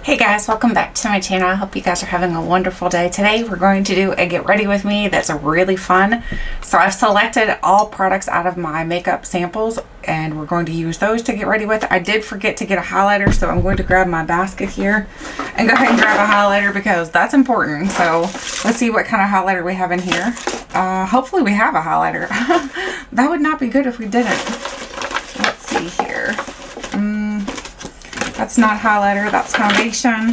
Hey guys, welcome back to my channel. I hope you guys are having a wonderful day. Today we're going to do a get ready with me that's really fun. So I've selected all products out of my makeup samples and we're going to use those to get ready with. I did forget to get a highlighter, so I'm going to grab my basket here and go ahead and grab a highlighter because that's important. So let's see what kind of highlighter we have in here. Hopefully we have a highlighter. That would not be good if we didn't. Let's see here. That's not highlighter, that's foundation.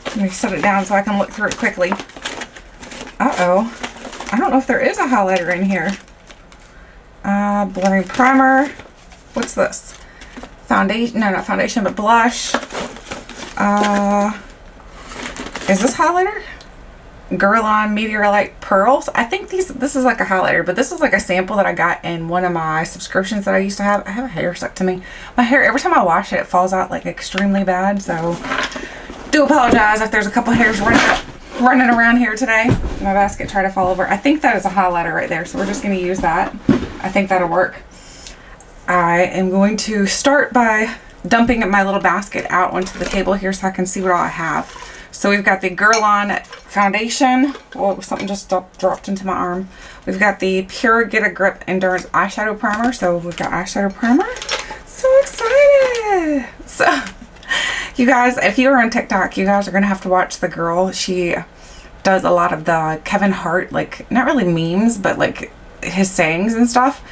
Let me set it down so I can look through it quickly. Uh-oh. I don't know if there is a highlighter in here. Blurring primer. What's this? Foundation, no, not foundation, but blush. Is this highlighter? Guerlain Meteorite Pearls. I think this is like a highlighter, but this is like a sample that I got in one of my subscriptions that I used to have. I have a hair stuck to me. My hair, every time I wash it, it falls out like extremely bad. So do apologize if there's a couple hairs running around here today. My basket tried to fall over. I think that is a highlighter right there. So we're just going to use that. I think that'll work. I am going to start by dumping my little basket out onto the table here so I can see what all I have. So we've got the Guerlain foundation. Oh, something just dropped into my arm. We've got the Pure Get a Grip Endurance eyeshadow primer. So we've got eyeshadow primer. So excited! So you guys, if you are on TikTok, you guys are gonna have to watch the girl. She does a lot of the Kevin Hart, like not really memes, but like his sayings and stuff.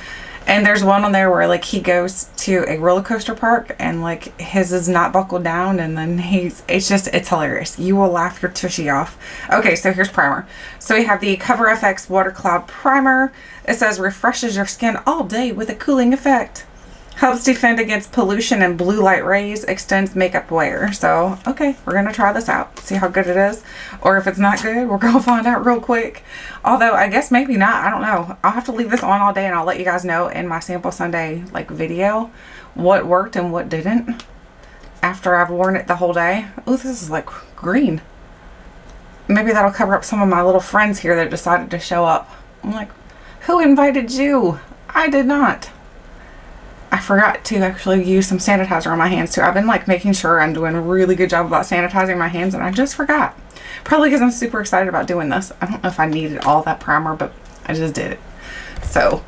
And there's one on there where like he goes to a roller coaster park and like his is not buckled down, and then it's hilarious. You will laugh your tushy off. Okay, so here's primer. So we have the Cover FX Water Cloud Primer. It says refreshes your skin all day with a cooling effect. Helps defend against pollution and blue light rays, extends makeup wear. So, okay, we're going to try this out. See how good it is. Or if it's not good, we're going to find out real quick. Although, I guess maybe not. I don't know. I'll have to leave this on all day and I'll let you guys know in my Sample Sunday like video what worked and what didn't after I've worn it the whole day. Oh, this is like green. Maybe that'll cover up some of my little friends here that decided to show up. I'm like, who invited you? I did not. I forgot to actually use some sanitizer on my hands too. I've been like making sure I'm doing a really good job about sanitizing my hands and I just forgot. Probably because I'm super excited about doing this. I don't know if I needed all that primer, but I just did it. So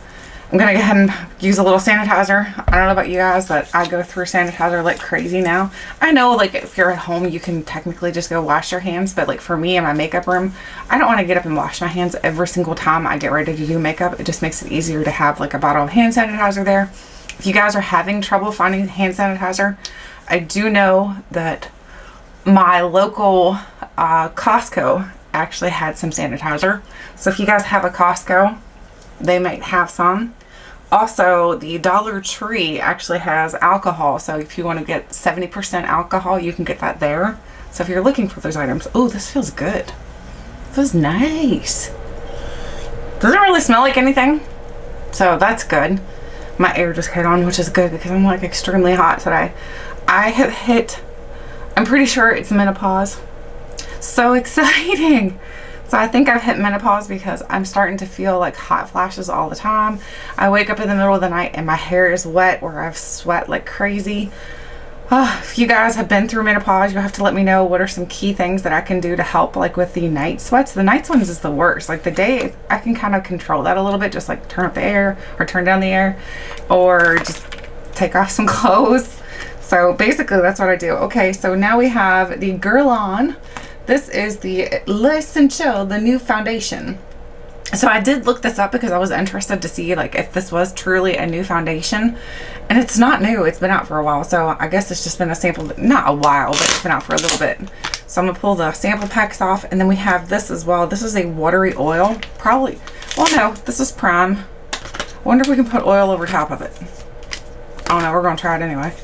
I'm going to go ahead and use a little sanitizer. I don't know about you guys, but I go through sanitizer like crazy now. I know like if you're at home, you can technically just go wash your hands. But like for me in my makeup room, I don't want to get up and wash my hands every single time I get ready to do makeup. It just makes it easier to have like a bottle of hand sanitizer there. If you guys are having trouble finding hand sanitizer, I do know that my local Costco actually had some sanitizer. So if you guys have a Costco, they might have some. Also, the Dollar Tree actually has alcohol. So if you want to get 70% alcohol, you can get that there. So if you're looking for those items, oh, this feels good. It feels nice. Doesn't really smell like anything. So that's good. My air just came on, which is good because I'm like extremely hot today. I have hit, I'm pretty sure it's menopause. So exciting. So I think I've hit menopause because I'm starting to feel like hot flashes all the time. I wake up in the middle of the night and my hair is wet or I've sweat like crazy. If you guys have been through menopause, you'll have to let me know what are some key things that I can do to help like with the night sweats. The night ones is the worst. Like the day, I can kind of control that a little bit, just like turn up the air or turn down the air or just take off some clothes. So basically that's what I do. Okay, so now we have the Guerlain. This is the L'Essential, the new foundation. So I did look this up because I was interested to see like if this was truly a new foundation, and it's not new. It's been out for a while, so I guess it's just been a sample, not a while, but it's been out for a little bit. So I'm gonna pull the sample packs off, and then we have this as well. This is a watery oil, probably. Well, no, this is prime. I wonder if we can put oil over top of it. Oh no, we're gonna try it anyway.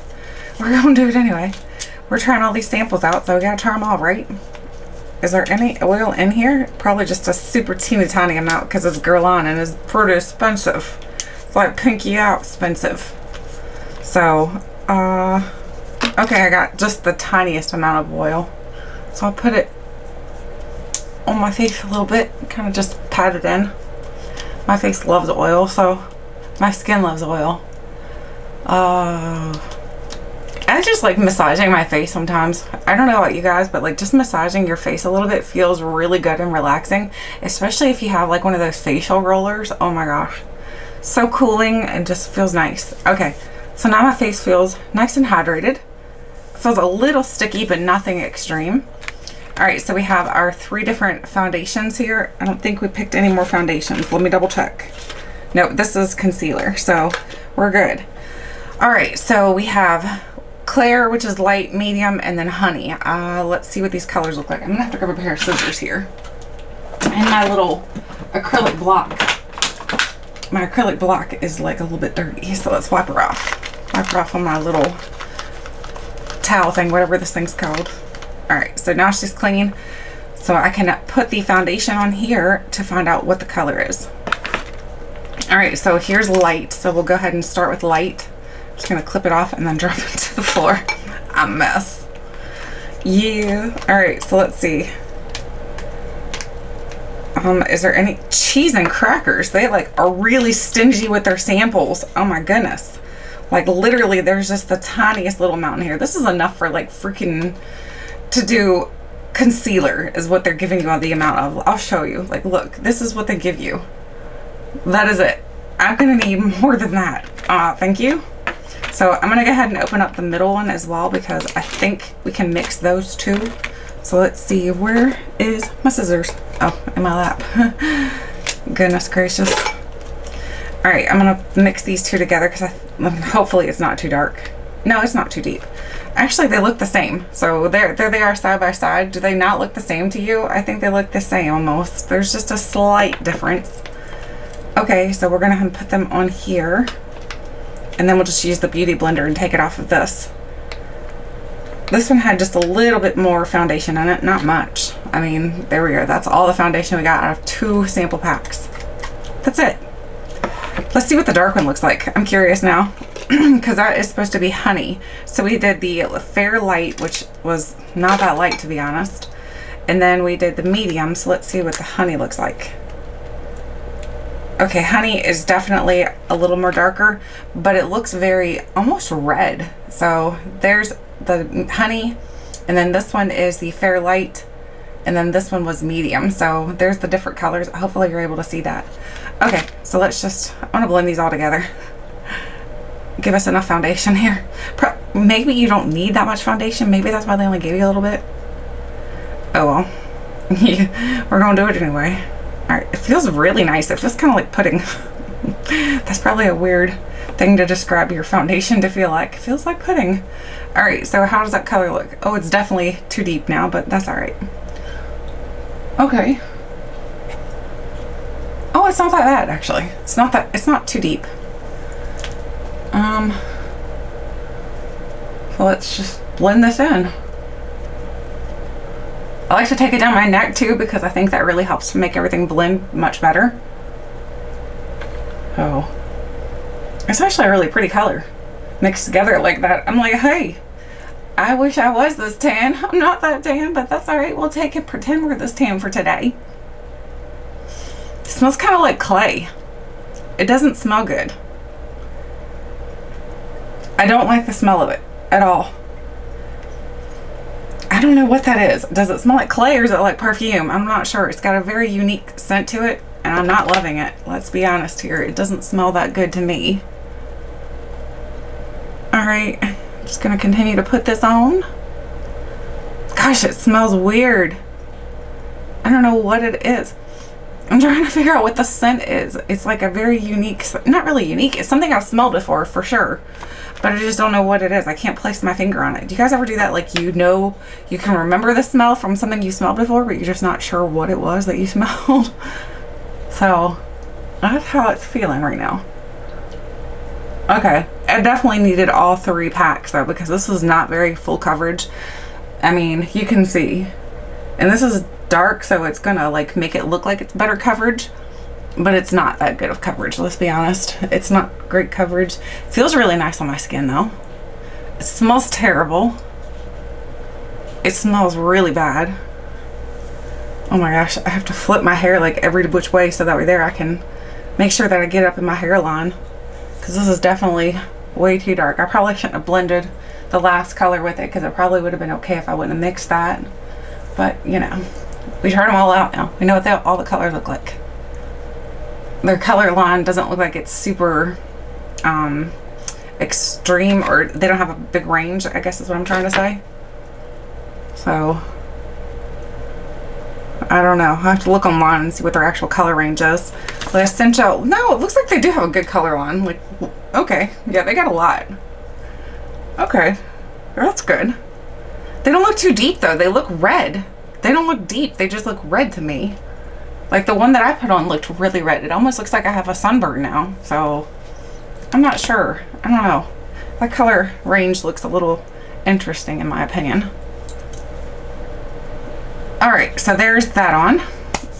We're gonna do it anyway. We're trying all these samples out, so we gotta try them all, right? Is there any oil in here? Probably just a super teeny tiny amount because it's Guerlain and it's pretty expensive. It's like pinky out expensive. So, okay, I got just the tiniest amount of oil. So I'll put it on my face a little bit, kind of just pat it in. My face loves oil, so my skin loves oil. I just like massaging my face sometimes. I don't know about you guys, but like just massaging your face a little bit feels really good and relaxing, especially if you have like one of those facial rollers. Oh my gosh, so cooling and just feels nice. Okay, so now my face feels nice and hydrated. Feels a little sticky, but nothing extreme. All right, so we have our 3 different foundations here. I don't think we picked any more foundations. Let me double check. No, this is concealer, so we're good. All right, so we have Claire, which is light, medium, and then honey. Let's see what these colors look like. I'm gonna have to grab a pair of scissors here. And my little acrylic block. My acrylic block is like a little bit dirty, so let's wipe her off. Wipe her off on my little towel thing, whatever this thing's called. All right, so now she's clean. So I can put the foundation on here to find out what the color is. All right, so here's light. So we'll go ahead and start with light. Just gonna clip it off and then drop it to the floor. I'm a mess. Yeah. All right, so let's see. Is there any cheese and crackers? They like are really stingy with their samples. Oh my goodness. Like literally there's just the tiniest little amount in here. This is enough for like freaking to do concealer is what they're giving you on the amount of. I'll show you. Like look, this is what they give you. That is it. I'm gonna need more than that. Thank you. So I'm gonna go ahead and open up the middle one as well because I think we can mix those two. So let's see, where is my scissors? Oh, in my lap. Goodness gracious. All right, I'm gonna mix these two together because hopefully it's not too dark. No, it's not too deep. Actually, they look the same. So there they are side by side. Do they not look the same to you? I think they look the same almost. There's just a slight difference. Okay, so we're gonna put them on here. And then we'll just use the beauty blender and take it off of this. This one had just a little bit more foundation in it, not much. I mean, there we go. That's all the foundation we got out of 2 sample packs. That's it. Let's see what the dark one looks like. I'm curious now because that is supposed to be honey. So we did the fair light, which was not that light to be honest. And then we did the medium. So let's see what the honey looks like. Okay, honey is definitely a little more darker, but it looks very almost red. So there's the honey, and then this one is the fair light, and then this one was medium. So there's the different colors. Hopefully you're able to see that. Okay, so let's just, I want to blend these all together. Give us enough foundation here. Maybe you don't need that much foundation. Maybe that's why they only gave you a little bit. Oh well. Yeah, we're gonna do it anyway. Alright, it feels really nice. It feels kind of like pudding. That's probably a weird thing to describe your foundation to feel like. It feels like pudding. Alright, so how does that color look? Oh, it's definitely too deep now, but that's alright. Okay. Oh, it's not that bad actually. It's not too deep. So let's just blend this in. I like to take it down my neck too because I think that really helps to make everything blend much better. Oh, it's actually a really pretty color mixed together like that. I'm like, hey, I wish I was this tan. I'm not that tan, but that's all right. We'll take it, pretend we're this tan for today. It smells kind of like clay. It doesn't smell good. I don't like the smell of it at all. I don't know what that is. Does it smell like clay or is it like perfume? I'm not sure. It's got a very unique scent to it and I'm not loving it. Let's be honest here. It doesn't smell that good to me. Alright, just gonna continue to put this on. Gosh, it smells weird. I don't know what it is. I'm trying to figure out what the scent is. It's like a very unique, not really unique. It's something I've smelled before for sure. But I just don't know what it is. I can't place my finger on it. Do you guys ever do that? Like, you know, you can remember the smell from something you smelled before, but you're just not sure what it was that you smelled. So that's how it's feeling right now. Okay, I definitely needed all 3 packs though, because this is not very full coverage. I mean, you can see, and this is dark, so it's gonna like make it look like it's better coverage. But it's not that good of coverage, let's be honest. It's not great coverage. It feels really nice on my skin though. It smells terrible. It smells really bad. Oh my gosh, I have to flip my hair like every which way so that way there I can make sure that I get up in my hairline. Because this is definitely way too dark. I probably shouldn't have blended the last color with it, because it probably would have been okay if I wouldn't have mixed that. But, you know, we tried them all out now. We know what all the colors look like. Their color line doesn't look like it's super extreme, or they don't have a big range, I guess is what I'm trying to say. So, I don't know. I have to look online and see what their actual color range is. But Essential, no, it looks like they do have a good color line. Like, okay, yeah, they got a lot. Okay, that's good. They don't look too deep though. They look red. They don't look deep. They just look red to me. Like the one that I put on looked really red. It almost looks like I have a sunburn now. So I'm not sure. I don't know. That color range looks a little interesting in my opinion. All right, so there's that on.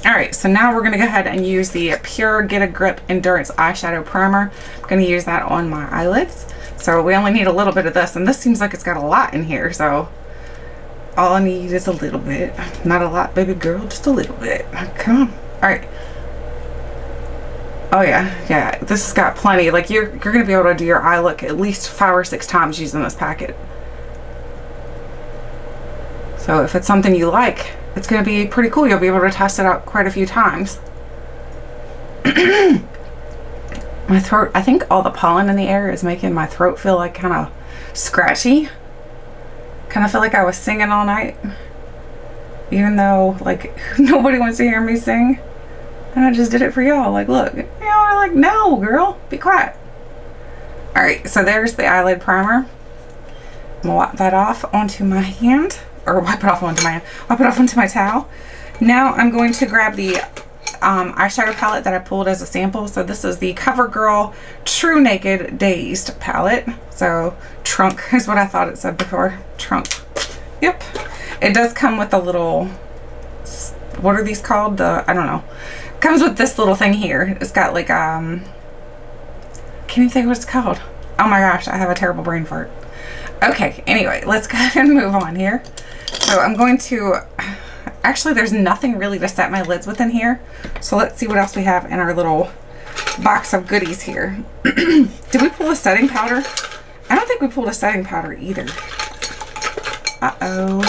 All right, so now we're gonna go ahead and use the Pure Get a Grip Endurance Eyeshadow Primer. I'm gonna use that on my eyelids. So we only need a little bit of this, and this seems like it's got a lot in here, so all I need is a little bit. Not a lot, baby girl, just a little bit. Come on. All right. Oh yeah, this has got plenty. Like you're gonna be able to do your eye look at least 5 or 6 times using this packet. So if it's something you like, it's gonna be pretty cool. You'll be able to test it out quite a few times. My throat, I think all the pollen in the air is making my throat feel like kind of scratchy. Kind of feel like I was singing all night. Even though, like, nobody wants to hear me sing. And I just did it for y'all. Like, look. Y'all are like, no, girl, be quiet. Alright, so there's the eyelid primer. I'm gonna wipe that off onto my hand. Or wipe it off onto my hand. Wipe it off onto my towel. Now I'm going to grab the eyeshadow palette that I pulled as a sample. So this is the Covergirl TruNaked Dazed palette. So trunk is what I thought it said before. Trunk. Yep. It does come with a little, what are these called? I don't know. It comes with this little thing here. It's got like, can't even think what it's called. Oh my gosh, I have a terrible brain fart. Okay, anyway, let's go ahead and move on here. So I'm going to, actually there's nothing really to set my lids with in here. So let's see what else we have in our little box of goodies here. Did we pull a setting powder? I don't think we pulled a setting powder either. Uh-oh.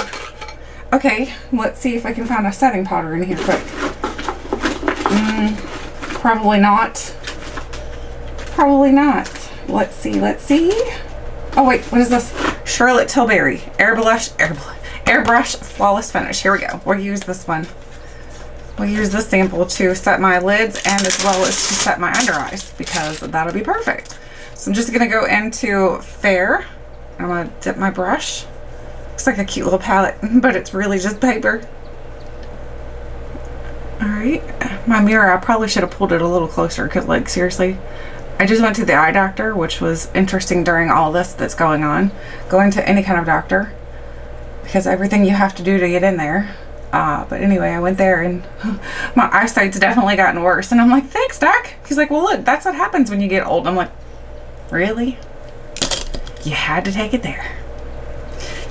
Okay, let's see if I can find a setting powder in here quick. Probably not. Probably not. Let's see, let's see. Oh wait, what is this? Charlotte Tilbury Airbrush Flawless Finish. Here we go. We'll use this one. We'll use this sample to set my lids and as well as to set my under eyes because that'll be perfect. So I'm just gonna go into Fair. I'm gonna dip my brush. Looks like a cute little palette, but it's really just paper. Alright, my mirror, I probably should have pulled it a little closer because like seriously, I just went to the eye doctor, which was interesting during all this that's going on. Going to any kind of doctor because everything you have to do to get in there. But anyway, I went there and my eyesight's definitely gotten worse. And I'm like, thanks, doc. He's like, well, look, that's what happens when you get old. I'm like, really? You had to take it there.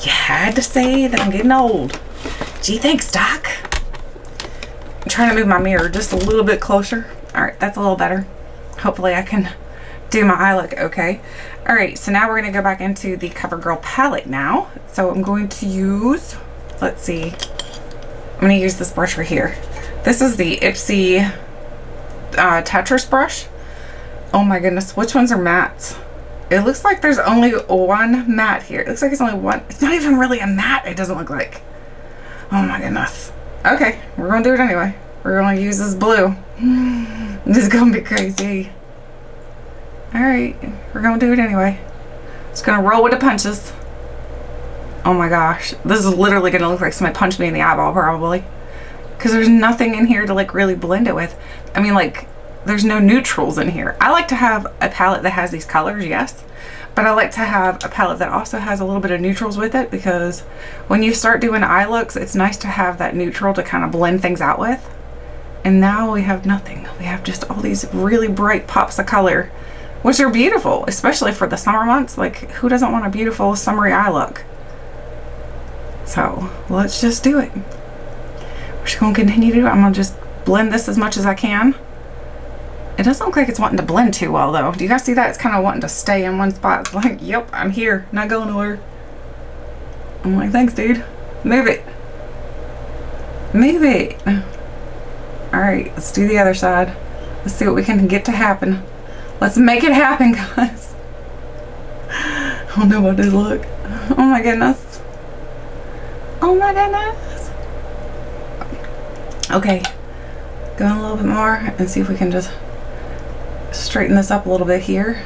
You had to say that I'm getting old. Gee, thanks, doc. I'm trying to move my mirror just a little bit closer. All right, that's a little better. Hopefully I can do my eye look okay. All right, so now we're going to go back into the Covergirl palette now. So I'm going to use, let's see, I'm going to use this brush right here. This is the Ipsy Tetris brush. Oh my goodness, which ones are mattes? It looks like there's only one matte here. It looks like it's only one. It's not even really a matte, it doesn't look like. Oh my goodness. Okay, we're going to do it anyway. We're going to use this blue. This is going to be crazy. Alright, we're going to do it anyway. Just going to roll with the punches. Oh my gosh. This is literally going to look like somebody punched me in the eyeball probably. Because there's nothing in here to like really blend it with. I mean like, there's no neutrals in here. I like to have a palette that has these colors, yes. But I like to have a palette that also has a little bit of neutrals with it. Because when you start doing eye looks, it's nice to have that neutral to kind of blend things out with. And now we have nothing. We have just all these really bright pops of color, which are beautiful, especially for the summer months. Like, who doesn't want a beautiful summery eye look? So, let's just do it. We're just going to continue to do it. I'm going to just blend this as much as I can. It doesn't look like it's wanting to blend too well, though. Do you guys see that? It's kind of wanting to stay in one spot. It's like, yep, I'm here. Not going nowhere. I'm like, thanks, dude. Move it. Move it. Alright, let's do the other side. Let's see what we can get to happen. Let's make it happen, guys. I don't know what this look. Oh my goodness. Oh my goodness. Okay. Go in a little bit more and see if we can just straighten this up a little bit here.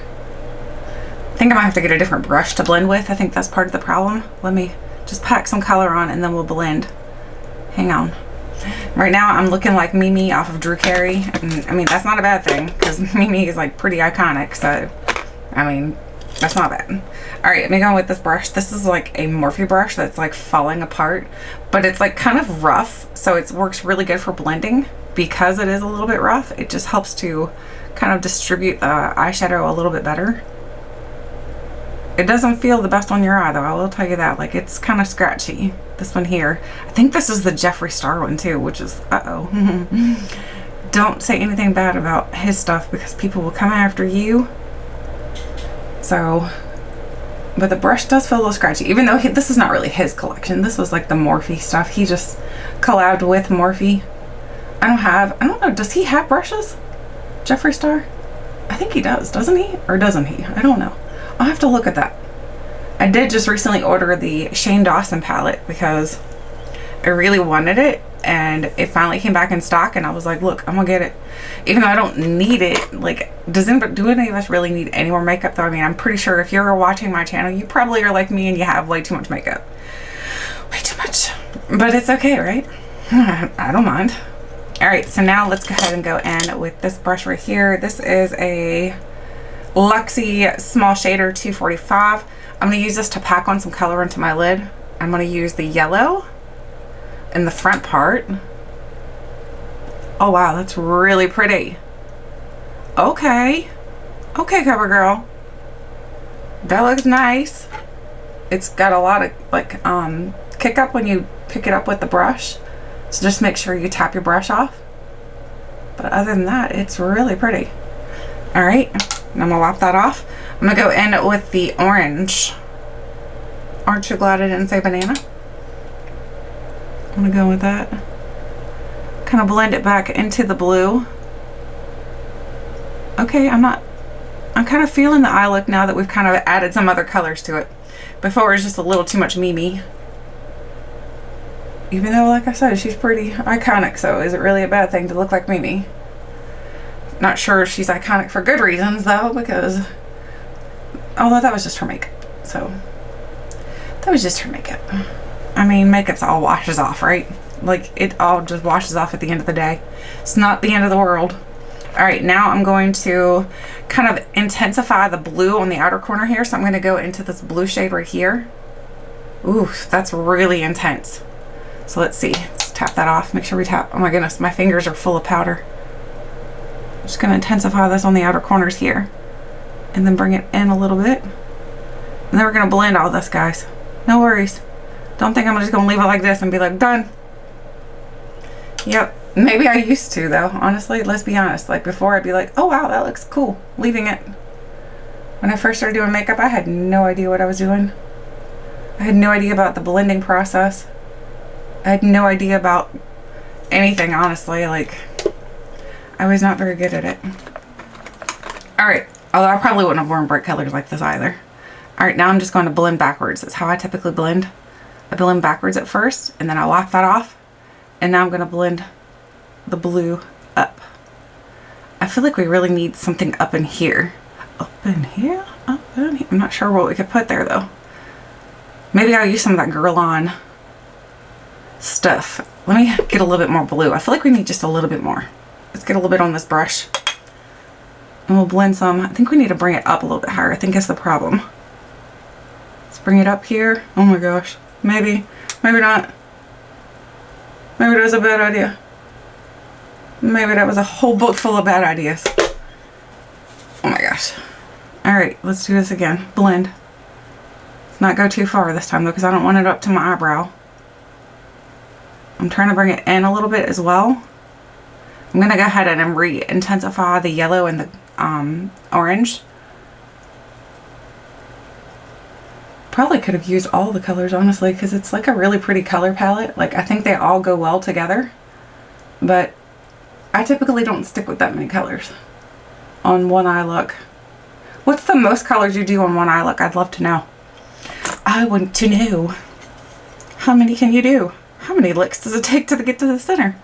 I think I might have to get a different brush to blend with. I think that's part of the problem. Let me just pack some color on and then we'll blend. Hang on. Right now I'm looking like Mimi off of Drew Carey. And, I mean, that's not a bad thing because Mimi is like pretty iconic. So, I mean, that's not bad. All right, let me go with this brush. This is like a Morphe brush that's like falling apart, but it's like kind of rough. So it works really good for blending because it is a little bit rough. It just helps to kind of distribute the eyeshadow a little bit better. It doesn't feel the best on your eye though, I will tell you that. Like, it's kind of scratchy. This one here. I think this is the Jeffree Star one too, which is, uh-oh. Don't say anything bad about his stuff because people will come after you. So, but the brush does feel a little scratchy, even though this is not really his collection. This was like the Morphe stuff. He just collabed with Morphe. I don't know, does he have brushes? Jeffree Star? I think he does, doesn't he? Or doesn't he? I don't know. I'll have to look at that. I did just recently order the Shane Dawson palette because I really wanted it and it finally came back in stock and I was like, look, I'm gonna get it. Even though I don't need it, like, do any of us really need any more makeup though? I mean, I'm pretty sure if you're watching my channel, you probably are like me and you have way too much makeup. Way too much. But it's okay, right? I don't mind. Alright, so now let's go ahead and go in with this brush right here. This is a Luxie Small Shader 245. I'm going to use this to pack on some color into my lid. I'm going to use the yellow in the front part. Oh wow, that's really pretty. Okay. Okay, Covergirl. That looks nice. It's got a lot of like kick up when you pick it up with the brush. So just make sure you tap your brush off. But other than that, it's really pretty. Alright, and I'm going to wipe that off. I'm going to go in with the orange. Aren't you glad I didn't say banana? I'm going to go with that. Kind of blend it back into the blue. Okay, I'm kind of feeling the eye look now that we've kind of added some other colors to it. Before it was just a little too much Mimi. Even though, like I said, she's pretty iconic, so is it really a bad thing to look like Mimi? Not sure if she's iconic for good reasons though, because although that was just her makeup, so that was just her makeup. I mean, makeup's all washes off, right? Like, it all just washes off at the end of the day. It's not the end of the world. Alright, now I'm going to kind of intensify the blue on the outer corner here, so I'm going to go into this blue shade right here. Ooh, that's really intense. So let's see, let's tap that off, make sure we tap. Oh my goodness, my fingers are full of powder. I'm just going to intensify this on the outer corners here. And then bring it in a little bit. And then we're going to blend all this, guys. No worries. Don't think I'm just going to leave it like this and be like, done. Yep. Maybe I used to, though. Honestly, let's be honest. Like, before I'd be like, oh wow, that looks cool. Leaving it. When I first started doing makeup, I had no idea what I was doing. I had no idea about the blending process. I had no idea about anything, honestly. Like, I was not very good at it. Alright. Although I probably wouldn't have worn bright colors like this either. Alright, now I'm just going to blend backwards. That's how I typically blend. I blend backwards at first, and then I wipe that off. And now I'm going to blend the blue up. I feel like we really need something up in here. Up in here? Up in here? I'm not sure what we could put there, though. Maybe I'll use some of that Guerlain stuff. Let me get a little bit more blue. I feel like we need just a little bit more. Let's get a little bit on this brush. And we'll blend some. I think we need to bring it up a little bit higher. I think that's the problem. Let's bring it up here. Oh my gosh. Maybe. Maybe not. Maybe that was a bad idea. Maybe that was a whole book full of bad ideas. Oh my gosh. Alright, let's do this again. Blend. Let's not go too far this time though, because I don't want it up to my eyebrow. I'm trying to bring it in a little bit as well. I'm going to go ahead and re-intensify the yellow and the orange. probably could have used all the colors, honestly, because it's like a really pretty color palette. Like, I think they all go well together, but I typically don't stick with that many colors on one eye look. What's the most colors you do on one eye look? I'd love to know. I want to know. How many can you do? How many licks does it take to get to the center?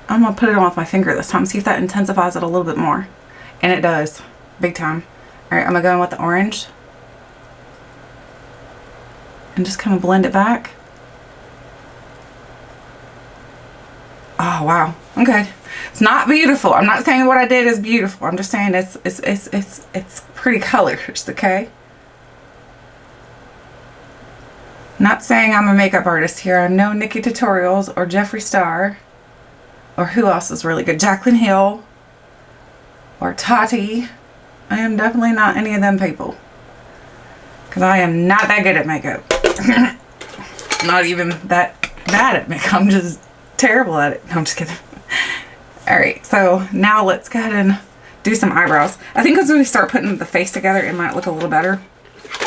I'm going to put it on with my finger this time, see if that intensifies it a little bit more. And it does. Big time. Alright, I'm going to go in with the orange. And just kind of blend it back. Oh, wow. Okay. It's not beautiful. I'm not saying what I did is beautiful. I'm just saying it's pretty colors, okay? Not saying I'm a makeup artist here. I'm no Nikki Tutorials or Jeffree Star. Or who else is really good? Jaclyn Hill. Or Tati. I am definitely not any of them people. Because I am not that good at makeup. Not even that bad at makeup. I'm just terrible at it. No, I'm just kidding. Alright, so now let's go ahead and do some eyebrows. I think as we start putting the face together, it might look a little better.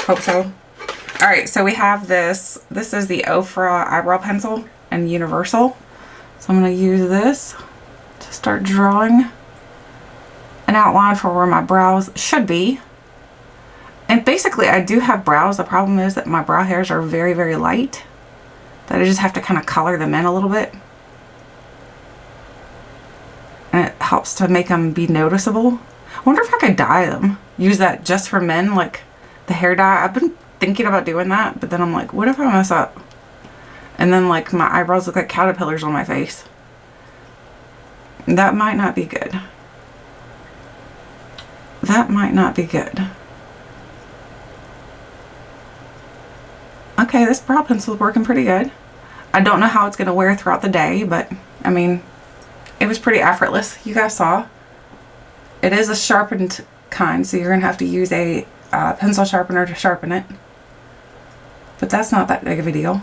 Hope so. Alright, so we have this. This is the Ofra eyebrow pencil and universal. So I'm going to use this to start drawing an outline for where my brows should be. And basically I do have brows. The problem is that my brow hairs are very, very light. That I just have to kind of color them in a little bit. And it helps to make them be noticeable. I wonder if I could dye them. Use that just for men, like the hair dye. I've been thinking about doing that, but then I'm like, what if I mess up? And then like my eyebrows look like caterpillars on my face. That might not be good. That might not be good. Okay, this brow pencil is working pretty good. I don't know how it's going to wear throughout the day, but I mean, it was pretty effortless. You guys saw. It is a sharpened kind, so you're going to have to use a pencil sharpener to sharpen it. But that's not that big of a deal.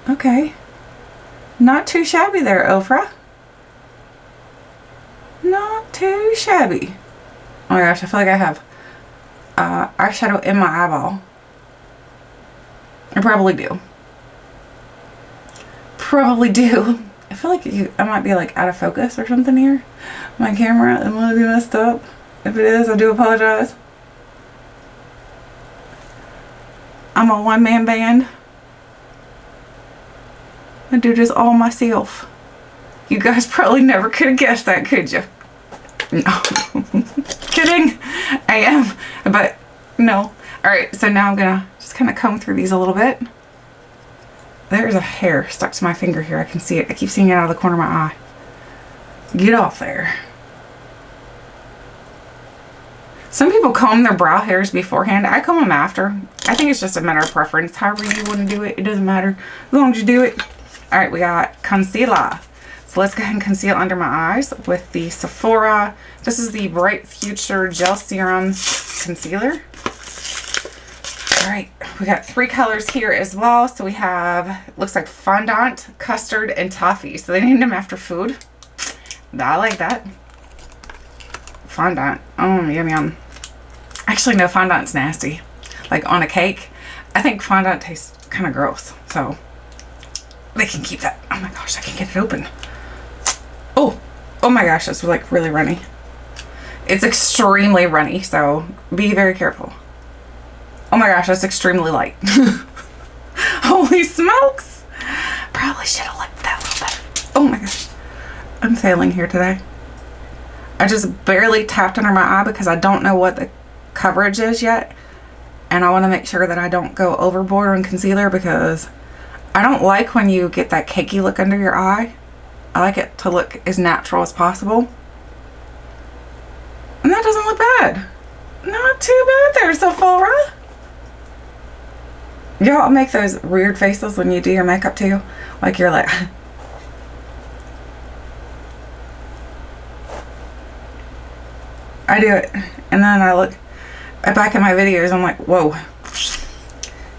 Okay. Not too shabby there, Ofra. Not too shabby. Oh my gosh, I feel like I have eyeshadow in my eyeball. I probably do. Probably do. I feel like I might be like out of focus or something here. My camera, it might be messed up. If it is, I do apologize. I'm a one-man band. I do this all myself. You guys probably never could have guessed that, could you? No. Kidding. I am. But no. Alright, so now I'm gonna just kind of comb through these a little bit. There's a hair stuck to my finger here. I can see it. I keep seeing it out of the corner of my eye. Get off there. Some people comb their brow hairs beforehand. I comb them after. I think it's just a matter of preference. However you want to do it, it doesn't matter. As long as you do it. Alright, we got concealer. So let's go ahead and conceal under my eyes with the Sephora. This is the Bright Future Gel Serum Concealer. Alright, we got 3 colors here as well. So we have, looks like fondant, custard, and toffee. So they named them after food. I like that. Fondant. Oh, yum yum. Actually, no, fondant's nasty. Like on a cake. I think fondant tastes kind of gross. So they can keep that. Oh my gosh, I can get it open. Oh, oh my gosh, it's like really runny. It's extremely runny, so be very careful. Oh my gosh, that's extremely light. Holy smokes. Probably should have left that a little better. Oh my gosh. I'm failing here today. I just barely tapped under my eye because I don't know what the coverage is yet. And I want to make sure that I don't go overboard on concealer because I don't like when you get that cakey look under your eye. I like it to look as natural as possible. And that doesn't look bad. Not too bad there, Sephora. Y'all make those weird faces when you do your makeup too. Like you're like... I do it. And then I look back at my videos. I'm like, whoa.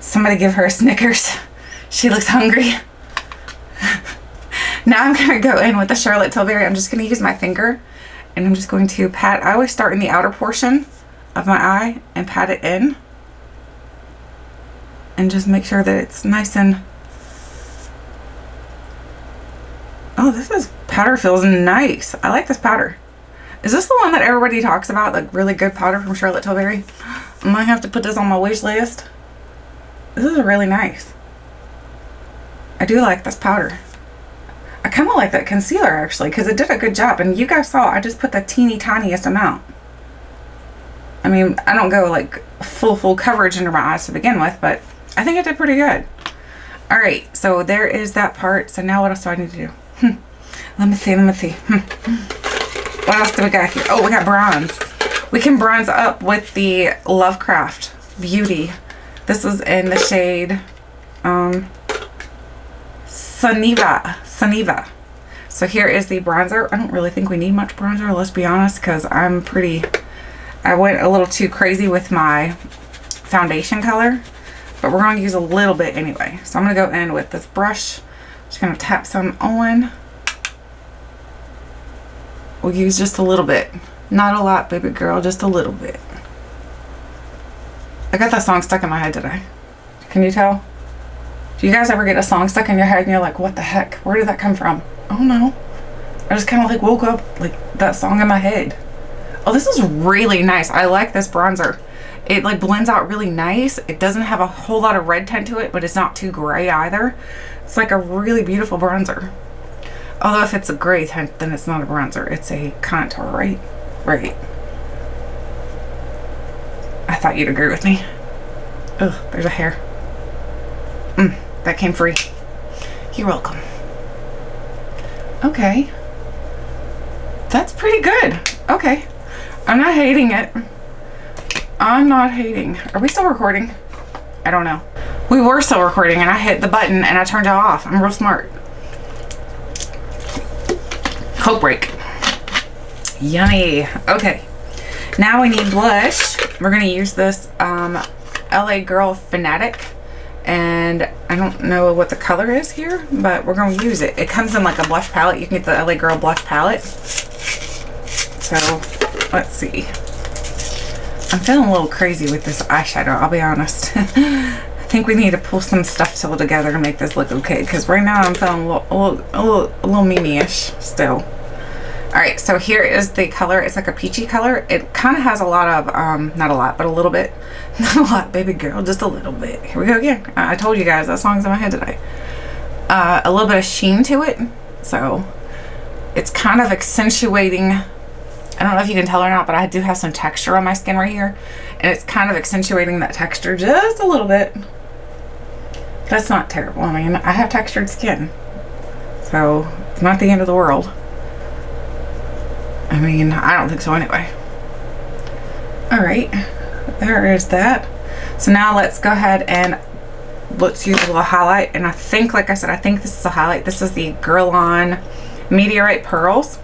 Somebody give her a Snickers. She looks hungry. Now I'm going to go in with the Charlotte Tilbury. I'm just going to use my finger And I'm just going to pat. I always start in the outer portion of my eye and pat it in. And just make sure that it's nice and... Oh, this powder feels nice. I like this powder. Is this the one that everybody talks about? Like really good powder from Charlotte Tilbury? I might have to put this on my wish list. This is really nice. I do like this powder. I kind of like that concealer actually because it did a good job. And you guys saw I just put the teeny tiniest amount. I mean, I don't go like full coverage into my eyes to begin with, but I think it did pretty good. All right, so there is that part. So now what else do I need to do? Let me see. What else do we got here? Oh, we got bronze. We can bronze up with the Lovecraft Beauty. This is in the shade Sunniva. So here is the bronzer. I don't really think we need much bronzer, let's be honest, because I went a little too crazy with my foundation color, but we're going to use a little bit anyway. So I'm going to go in with this brush. Just going to tap some on. We'll use just a little bit. Not a lot, baby girl, just a little bit. I got that song stuck in my head today. Can you tell? Do you guys ever get a song stuck in your head and you're like, what the heck? Where did that come from? Oh no. I just kind of like woke up like that song in my head. Oh, this is really nice. I like this bronzer. It like blends out really nice. It doesn't have a whole lot of red tint to it, but it's not too gray either. It's like a really beautiful bronzer. Although if it's a gray tint, then it's not a bronzer. It's a contour, right? Right. I thought you'd agree with me. Ugh, there's a hair. That came free. You're welcome. Okay. That's pretty good. Okay. I'm not hating it. I'm not hating. Are we still recording? I don't know. We were still recording and I hit the button and I turned it off. I'm real smart. Coke break. Yummy. Okay. Now we need blush. We're going to use this LA Girl Fanatic. And I don't know what the color is here, but we're going to use it. It comes in like a blush palette. You can get the LA Girl blush palette. So, let's see. I'm feeling a little crazy with this eyeshadow, I'll be honest. I think we need to pull some stuff together to make this look okay, because right now I'm feeling a little mimi-ish still. Alright, so here is the color. It's like a peachy color. It kind of has a lot of, not a lot, but a little bit. Not a lot, baby girl, just a little bit. Here we go again. I told you guys, that song's in my head today. A little bit of sheen to it. So, it's kind of accentuating. I don't know if you can tell or not, but I do have some texture on my skin right here. And it's kind of accentuating that texture just a little bit. That's not terrible. I mean, I have textured skin. So, it's not the end of the world. I mean, I don't think so anyway. Alright, there is that. So now let's go ahead and let's use a little highlight. And I think, like I said, I think this is a highlight. This is the Guerlain Meteorite Pearls.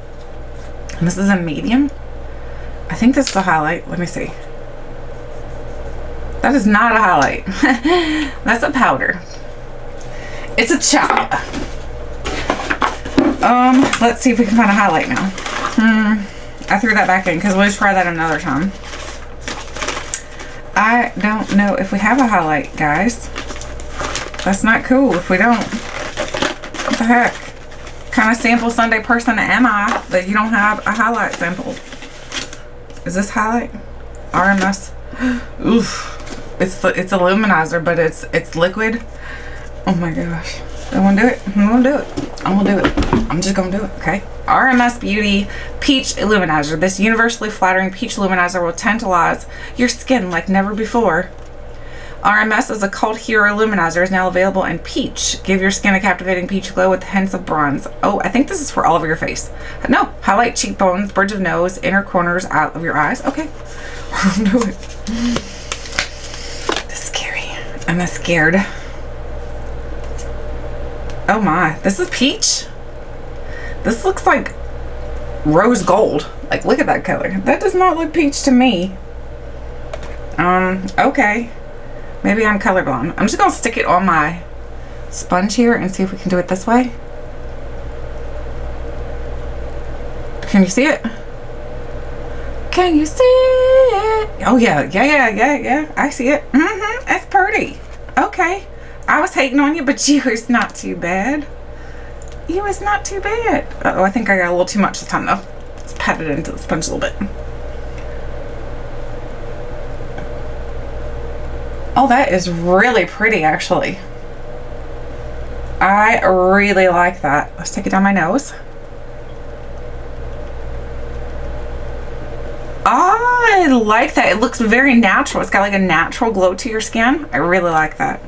And this is a medium. I think this is a highlight. Let me see. That is not a highlight. That's a powder. It's a chop. Let's see if we can find a highlight now. I threw that back in because we'll try that another time. I don't know if we have a highlight, guys. That's not cool if we don't. What the heck? What kind of sample Sunday person am I that you don't have a highlight sample? Is this highlight? RMS. Oof. It's a luminizer, but it's liquid. Oh my gosh. I want to do it. I'm going to do it. I'm going to do it. I'm just going to do it, okay? RMS Beauty Peach Illuminizer. This universally flattering peach luminizer will tantalize your skin like never before. RMS is a cult hero luminizer. Is now available in peach. Give your skin a captivating peach glow with hints of bronze. Oh, I think this is for all of your face. No, highlight cheekbones, bridge of nose, inner corners out of your eyes. Okay, we're gonna do it. That's scary. I'm scared. Oh my, this is peach. This looks like rose gold. Like, look at that color. That does not look peach to me. Okay. Maybe I'm colorblind. I'm just gonna stick it on my sponge here and see if we can do it this way. Can you see it? Can you see it? Oh yeah, yeah. I see it. It's pretty. Okay. I was hating on you, but you was not too bad. You was not too bad. Uh-oh, I think I got a little too much this time though. Let's pat it into the sponge a little bit. Oh, that is really pretty actually. I really like that. Let's take it down my nose. I like that. It looks very natural. It's got like a natural glow to your skin. I really like that.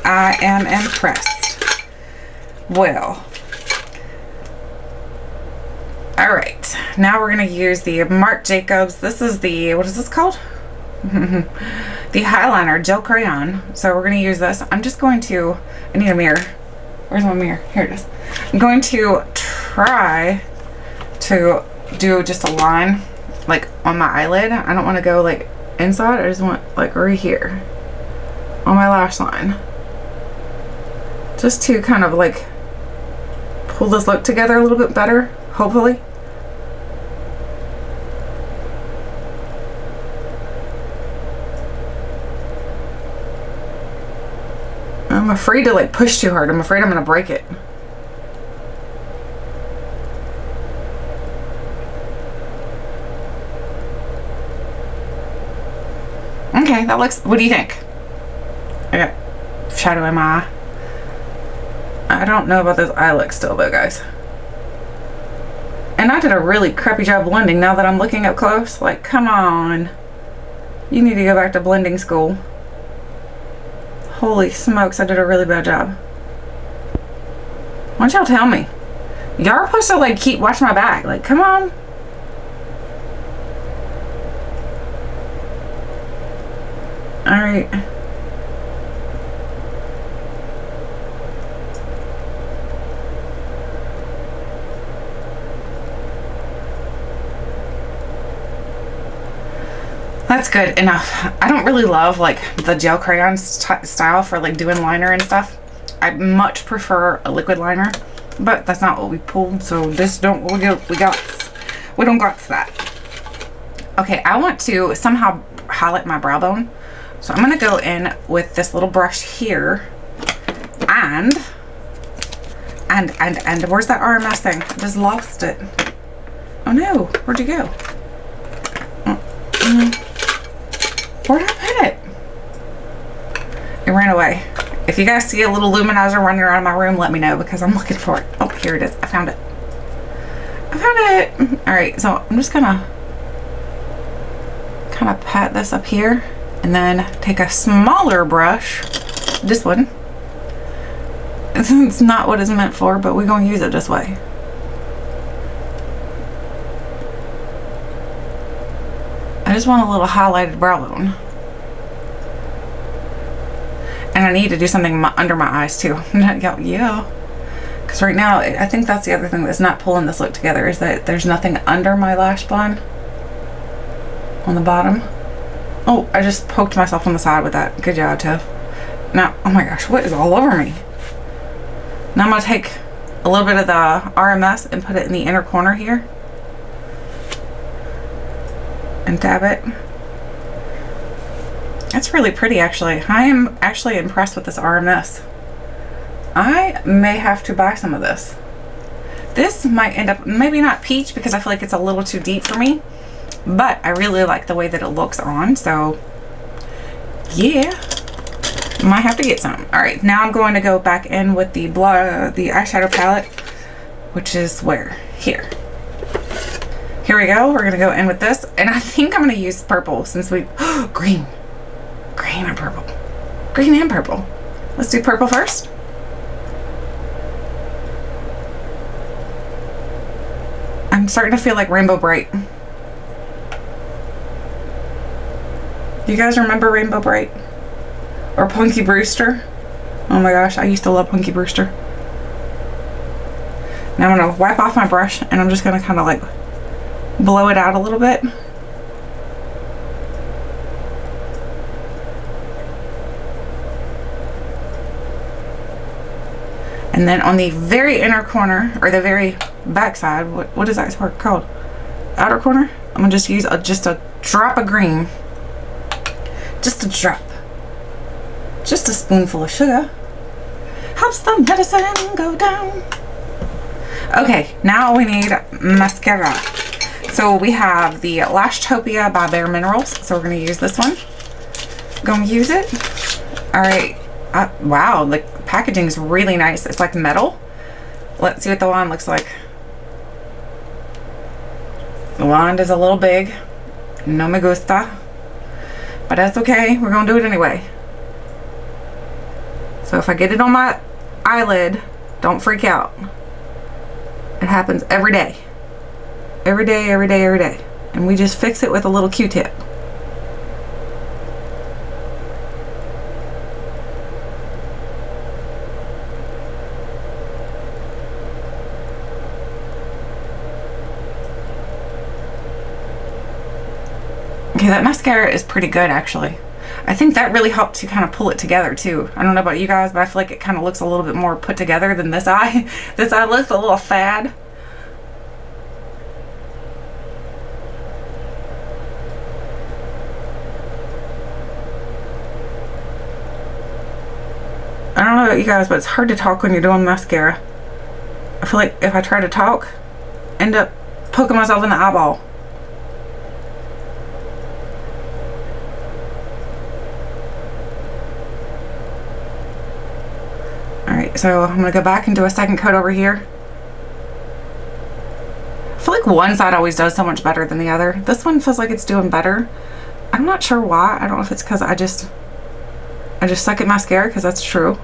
I am impressed. Well, all right. Now we're going to use the Marc Jacobs. This is the, what is this called? The Highliner Gel Crayon. So we're going to use this. I'm just going to, I need a mirror. Where's my mirror? Here it is. I'm going to try to do just a line like on my eyelid. I don't want to go like inside. I just want like right here on my lash line, just to kind of like pull this look together a little bit better, hopefully. I'm afraid to like push too hard. I'm afraid I'm gonna break it. Okay, that looks, what do you think? I got shadow in my eye. I don't know about this eye look still though, guys. And I did a really crappy job blending now that I'm looking up close. Like, come on. You need to go back to blending school. Holy smokes, I did a really bad job. Why don't y'all tell me? Y'all are supposed to like keep watching my back. Like, come on. Alright. That's good enough. I don't really love like the gel crayon style for like doing liner and stuff. I much prefer a liquid liner, but that's not what we pulled, so this don't, we don't got that. Okay, I want to somehow highlight my brow bone. So I'm going to go in with this little brush here and where's that RMS thing? I just lost it. Oh no, where'd you go? Where'd I put it? It ran away. If you guys see a little luminizer running around my room, let me know because I'm looking for it. Oh, here it is. I found it. I found it. All right, so I'm just going to kind of pat this up here. And then take a smaller brush, this one. It's not what it's meant for, but we're going to use it this way. I just want a little highlighted brow bone. And I need to do something under my eyes too. Yeah. Because right now, I think that's the other thing that's not pulling this look together is that there's nothing under my lash line on the bottom. Oh, I just poked myself on the side with that. Good job, Tiff. Now, oh my gosh, what is all over me? Now I'm going to take a little bit of the RMS and put it in the inner corner here. And dab it. That's really pretty, actually. I am actually impressed with this RMS. I may have to buy some of this. This might end up, maybe not peach because I feel like it's a little too deep for me. But I really like the way that it looks on, so yeah, might have to get some. All right, now I'm going to go back in with the eyeshadow palette, which is where? Here. Here we go. We're gonna go in with this, and I think I'm gonna use purple since we green and purple, green and purple. Let's do purple first. I'm starting to feel like Rainbow Bright. You guys remember Rainbow Bright? Or Punky Brewster? Oh my gosh, I used to love Punky Brewster. Now I'm going to wipe off my brush and I'm just going to kind of like blow it out a little bit. And then on the very inner corner, or the very back side, what is that part called? Outer corner? I'm gonna just use just a drop of green. Just a drop. Just a spoonful of sugar. Helps the medicine go down. Okay, now we need mascara. So we have the Lashtopia by bareMinerals. So we're gonna use this one. Gonna use it. All right. Wow, the packaging is really nice. It's like metal. Let's see what the wand looks like. The wand is a little big. No me gusta. But that's okay. We're going to do it anyway. So if I get it on my eyelid, don't freak out. It happens every day. Every day, every day, every day. And we just fix it with a little Q-tip. Okay, that mascara is pretty good actually. I think that really helps you kind of pull it together too. I don't know about you guys, but I feel like it kind of looks a little bit more put together than this eye. This eye looks a little fad. I don't know about you guys, but it's hard to talk when you're doing mascara. I feel like if I try to talk, I end up poking myself in the eyeball. Alright, so I'm going to go back and do a second coat over here. I feel like one side always does so much better than the other. This one feels like it's doing better. I'm not sure why. I don't know if it's because I just suck at mascara, because that's true.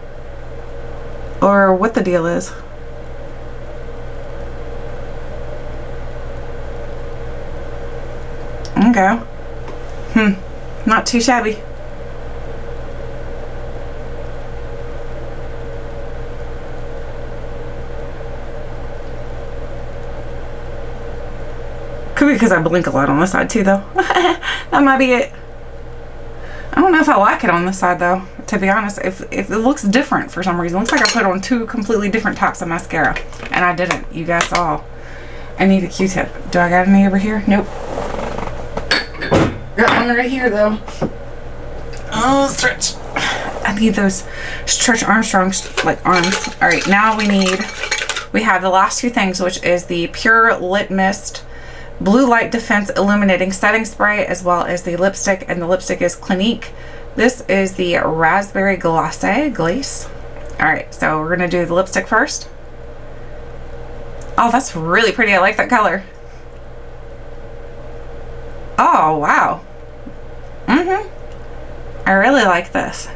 Or what the deal is. Okay. Not too shabby. Could be because I blink a lot on this side too, though. That might be it. I don't know if I like it on this side, though, to be honest. If it looks different for some reason. It looks like I put on two completely different types of mascara. And I didn't. You guys saw. I need a Q-tip. Do I got any over here? Nope. Got one right here, though. Oh, stretch. I need those Stretch Armstrong, like, arms. Alright, now we have the last two things, which is the Pure Lit Mist Blue Light Defense Illuminating Setting Spray, as well as the lipstick, and the lipstick is Clinique. This is the Raspberry Glace. Alright, so we're going to do the lipstick first. Oh, that's really pretty. I like that color. Oh, wow. I really like this.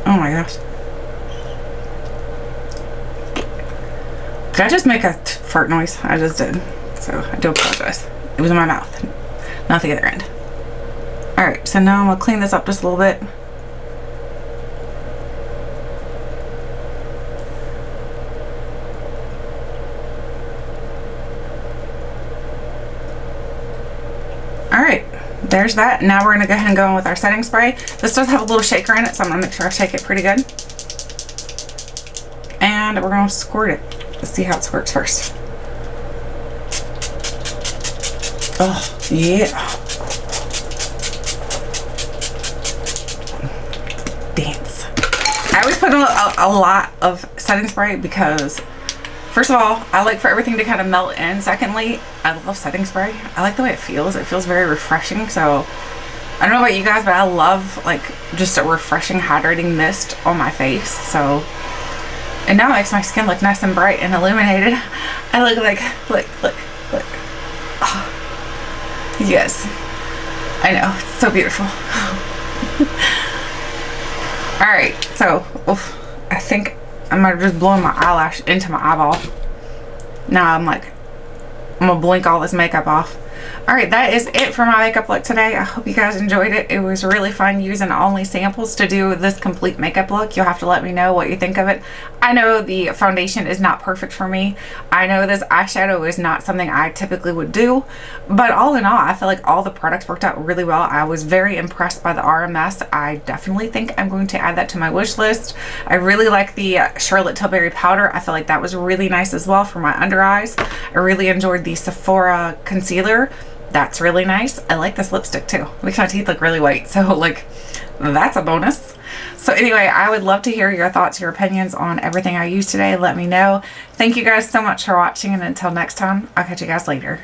Oh my gosh. Did I just make a fart noise? I just did. So I do apologize. It was in my mouth, not the other end. Alright, so now I'm going to clean this up just a little bit. Alright, there's that. Now we're going to go ahead and go in with our setting spray. This does have a little shaker in it, so I'm going to make sure I shake it pretty good. And we're going to squirt it. Let's see how it squirts first. Oh, yeah. Dance. I always put on a lot of setting spray because, first of all, I like for everything to kind of melt in. Secondly, I love setting spray. I like the way it feels. It feels very refreshing. So, I don't know about you guys, but I love like just a refreshing, hydrating mist on my face. So, and now it makes my skin look nice and bright and illuminated. I look like, look. Oh. Yes, I know, it's so beautiful. Alright, so, I think I might have just blown my eyelash into my eyeball. Now I'm gonna blink all this makeup off. Alright, that is it for my makeup look today. I hope you guys enjoyed it. It was really fun using only samples to do this complete makeup look. You'll have to let me know what you think of it. I know the foundation is not perfect for me. I know this eyeshadow is not something I typically would do, but all in all, I feel like all the products worked out really well. I was very impressed by the RMS. I definitely think I'm going to add that to my wish list. I really like the Charlotte Tilbury powder. I feel like that was really nice as well for my under eyes. I really enjoyed the Sephora concealer. That's really nice. I like this lipstick too. It makes my teeth look really white, so like that's a bonus. So anyway, I would love to hear your thoughts, your opinions on everything I used today. Let me know. Thank you guys so much for watching, and until next time, I'll catch you guys later.